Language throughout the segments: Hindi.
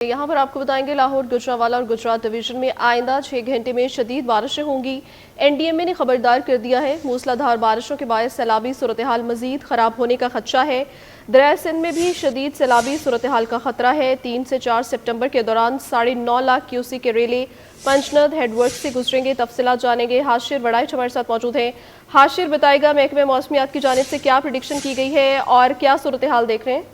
यहाँ पर आपको बताएंगे लाहौर, गुजरांवाला और गुजरात डिवीजन में आइंदा 6 घंटे में शदीद बारिशें होंगी। एनडीएमए ने खबरदार कर दिया है। मूसलाधार बारिशों के बायस सैलाबी सूरत हाल मजीद खराब होने का खदशा है। दरिया सिंध में भी शदीद सैलाबी सूरत हाल का खतरा है। 3 से 4 सितंबर के दौरान 9.5 लाख क्यूसी के रेले पंचनद हेडवर्क से गुजरेंगे। तफसीलात जानेंगे। हाशिर वड़ाइच हमारे साथ मौजूद हैं। हाशिर बताएगा महकमे मौसमियात की जानिब से क्या प्रेडिक्शन की गई है और क्या सूरत हाल देख रहे हैं?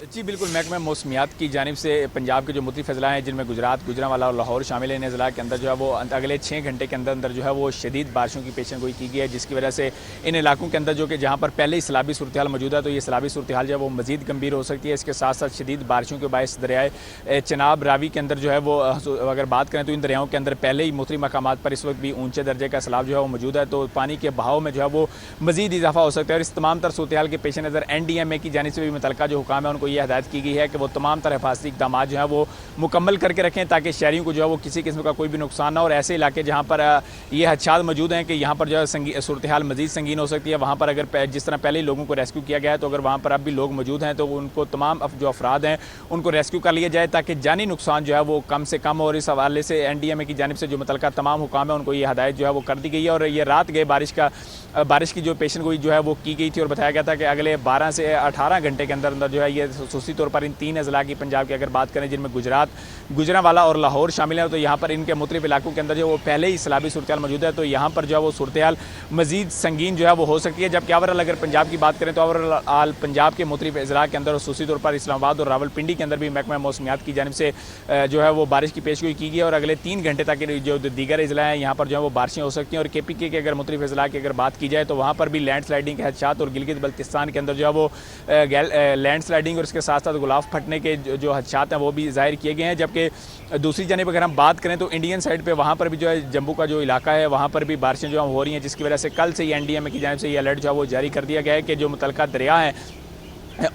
जी बिल्कुल, महकमा मौसमियात की जानिब से पंजाब के जो मुख्तलिफ अजला हैं जिनमें गुजरात, गुजरांवाला और लाहौर शामिल हैं, इन अजला के अंदर जो है वो अगले 6 घंटे के अंदर जो है वो शदीद बारिशों की पेशन गोई की गई है, जिसकी वजह से इन इलाकों के अंदर जो कि जहाँ पर पहले ही सैलाबी सूरत हाल मौजूद है तो ये सैलाबी सूरत हाल जो है वो मजीद गंभीर हो सकती है। इसके साथ साथ शदीद बारिशों के बायस दरियाए चनाब, रावी के अंदर जो है वो अगर बात करें तो इन दरियाओं के अंदर पहले ही मुख्तलिफ मकामात पर इस वक्त भी ऊँचे दर्जे का सैलाब जो है वो मौजूद है, तो पानी के बहाव में जो है वो मजीद इजाफा हो सकता है। और इस तमाम तर सूरत हाल के पेश नज़र NDMA की जानिब से भी मुतल्लिका जो हुकाम है उनको ये हदायत की गई है कि वो तमाम तरह हिफाजती इक़दाम जो है वो मुकम्मल करके रखें ताकि शहरियों को जो है वो किसी किस्म का कोई भी नुकसान ना हो। और ऐसे इलाके जहाँ पर ये हदशात मौजूद हैं कि यहाँ पर जो है सूरत हाल मजीद संगीन हो सकती है, वहाँ पर अगर जिस तरह पहले ही लोगों को रेस्क्यू किया गया है तो अगर वहाँ पर अब भी लोग मौजूद हैं तो उनको तमाम जो अफराद हैं उनको रेस्क्यू कर लिया जाए ताकि जानी नुकसान जो है वो कम से कम हो। और इस हवाले से NDMA की जानिब से जो मुतल्लिका तमाम हुकाम है उनको ये हदायत जो है वो कर दी गई है। और ये रात गए बारिश की जो पेशन गोई जो है वो की गई थी और बताया गया था कि अगले 12 से 18 घंटे के अंदर अंदर जो है ये खसूसी तौर पर इन 3 अजला की पंजाब की अगर बात करें जिनमें गुजरात, गुजरांवाला और लाहौर शामिल है, तो यहाँ पर इनके मुख्तलिफ इलाकों के अंदर जो वो पहले ही सैलाबी सूरत हाल मौजूद है, तो यहाँ पर जो है वो सूरत हाल मजीद संगीन जो है वो हो सकती है। जबकि ओवरऑल अगर पंजाब की बात करें तो ओवरऑल पंजाब के मुख्तलिफ अजला के अंदर खसूसी तौर पर इस्लामाबाद और रावलपिंडी के अंदर भी महकमा मौसमियात की जानिब से जो है वो बारिश की पेशगोई की गई और अगले 3 घंटे तक जो दीगर अजला हैं यहाँ पर जो है वो बारिशें हो सकती हैं। और KPK के अगर मुख्तलिफ अजला की अगर बात की जाए तो वहाँ पर भी लैंड स्लाइडिंग के हदशात और गिलगित बल्तिस्तान के अंदर जो है वो लैंड स्लाइडिंग और इसके साथ साथ गुलाफ फटने के जो हदशात हैं वो भी जाहिर किए गए हैं। जबकि दूसरी जानिब अगर हम बात करें तो इंडियन साइड पे वहाँ पर भी जो है जम्मू का जो इलाका है वहाँ पर भी बारिशें जो हो रही हैं, जिसकी वजह से कल से ही NDMA की जानिब से ये अलर्ट जो है वो जारी कर दिया गया है कि जो मुतल्लिका दरिया हैं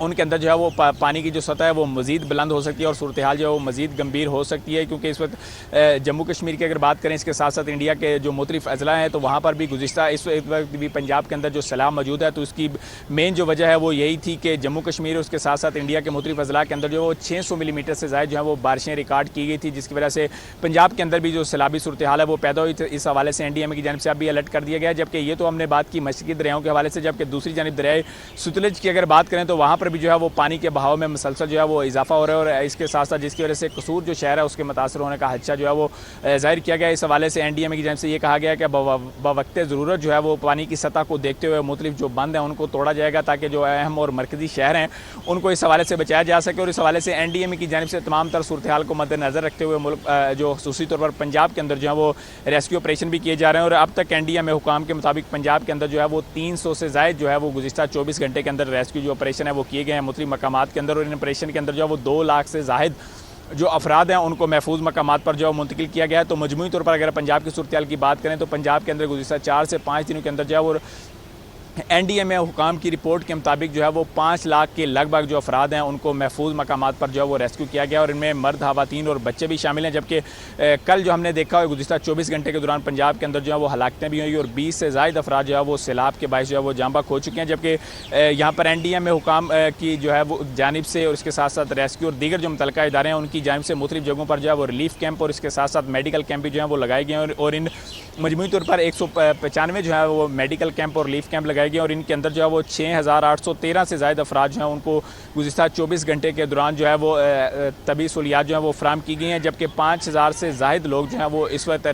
उनके अंदर जो है वो पानी की जो सतह है वो मज़ीद बुलंद हो सकती है और सूरत हाल जो है वो मज़ीद गंभीर हो सकती है। क्योंकि इस वक्त जम्मू कश्मीर की अगर बात करें इसके साथ साथ इंडिया के जो मुख्तलिफ अजला हैं तो वहाँ पर भी गुज़िश्ता इस वक्त भी पंजाब के अंदर जो सैलाब मौजूद है तो उसकी मेन जो वजह है वो यही थी कि जम्मू कश्मीर उसके साथ साथ इंडिया के मुख्तलिफ अजला के अंदर जो वो 600 मिलीमीटर से ज़ायद जो है वो बारिशें रिकॉर्ड की गई थी, जिसकी वजह से पंजाब के अंदर भी जो सैलाबी सूरत हाल है वो पैदा हुई थी। इस हवाले से NDMA की जानिब से अभी अलर्ट कर दिया गया है। जबकि ये तो हमने बात की मशरक़ी दरियाओं के हवाले से, जबकि दूसरी जानिब दरियाए सतलुज की अगर बात करें तो वहाँ पर भी जो है वो पानी के बहाव में मुसलसल जो है वो इजाफा हो रहा है और इसके साथ साथ जिसकी वजह से कसूर जो शहर है उसके मुतासर होने का खदशा जो है वो जाहिर किया गया। इस हवाले से NDMA की जानिब से ये कहा गया है कि बवक्त ज़रूरत जो है वो पानी की सतह को देखते हुए मुख्तलिफ जो बंद हैं उनको तोड़ा जाएगा ताकि जो अहम और मरकज़ी शहर हैं उनको इस हवाले से बचाया जा सके। और इस हवाले से NDMA की जानिब से तमाम तर सूरत हाल को मद्देनज़र रखते हुए मुल्क जो खसूसी तौर पर पंजाब के अंदर जो है वो रेस्क्यू ऑपरेशन भी किए जा रहे हैं। और अब तक NDMA हुकाम के मुताबिक पंजाब के अंदर जो है वो 300 से ज़ायद जो है वो गुज़िश्ता 24 घंटे के अंदर रेस्क्यू जो ऑपरेशन है वो किए गए हैं मुख्तलिफ मकामात के अंदर। और इन ऑपरेशन के अंदर जो है वो 2 लाख से ज़ायद जो अफराद हैं उनको महफूज मकामात पर जो है मुंतकिल किया गया है। तो मजमूई तौर पर अगर पंजाब की सूरत हाल की बात करें तो पंजाब के अंदर गुज़िश्ता 4 से 5 दिनों के अंदर जो है वो NDMA हुकाम की रिपोर्ट के मुताबिक जो है वो 5 लाख के लगभग जो अफराद हैं उनको महफूज मकामात पर जो है वो रेस्क्यू किया गया और इनमें मर्द, ख़वातीन और बच्चे भी शामिल हैं। जबकि कल जो हमने देखा गुज़िश्ता 24 घंटे के दौरान पंजाब के अंदर जो है वो हलाकतें भी हुई और 20 से ज़ायद अफराद जो है वो सैलाब के बायस जो है वो जाँ बहक हो चुके हैं। जबकि यहाँ पर NDMA हुकाम की जो है वो जानिब से और इसके साथ साथ रेस्क्यू और दीगर जो मुतल्लिका इदारे हैं उनकी जानिब से मुख्तलिफ जगहों पर जो है वो रिलीफ कैंप और इसके साथ साथ मेडिकल कैंप भी जो है वो लगाए गए हैं। और इन मजमूई तौर पर 195 जो है वो मेडिकल कैंप और रिलीफ कैंप लगाए गए और इनके अंदर जो है वो 6813 से ज़ायद अफराद जो हैं उनको गुज़िश्ता 24 घंटे के दौरान जो है वो तबी सहूलियात जो है वो फ्राहम की गई हैं। जबकि 5000 से ज़ायद लोग जो हैं वो इस वक्त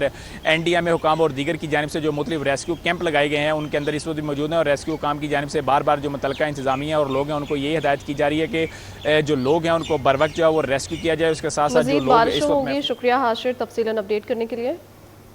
NDMA हुकाम और दीगर की जानिब से जो मुख्तलिफ रेस्क्यू कैंप लगाए गए हैं उनके अंदर इस वक्त भी मौजूद हैं। और रेस्क्यू हुकाम की जानिब से बार बार जो मुतल्लिका इंतज़ामिया और लोग हैं उनको यही हिदायत की जा रही है कि जो लोग हैं उनको बर वक्त जो है वो रेस्क्यू किया जाए। उसके साथ साथ जो लोग इस वक्त। शुक्रिया हाशिर तफसीलन अपडेट करने के लिए।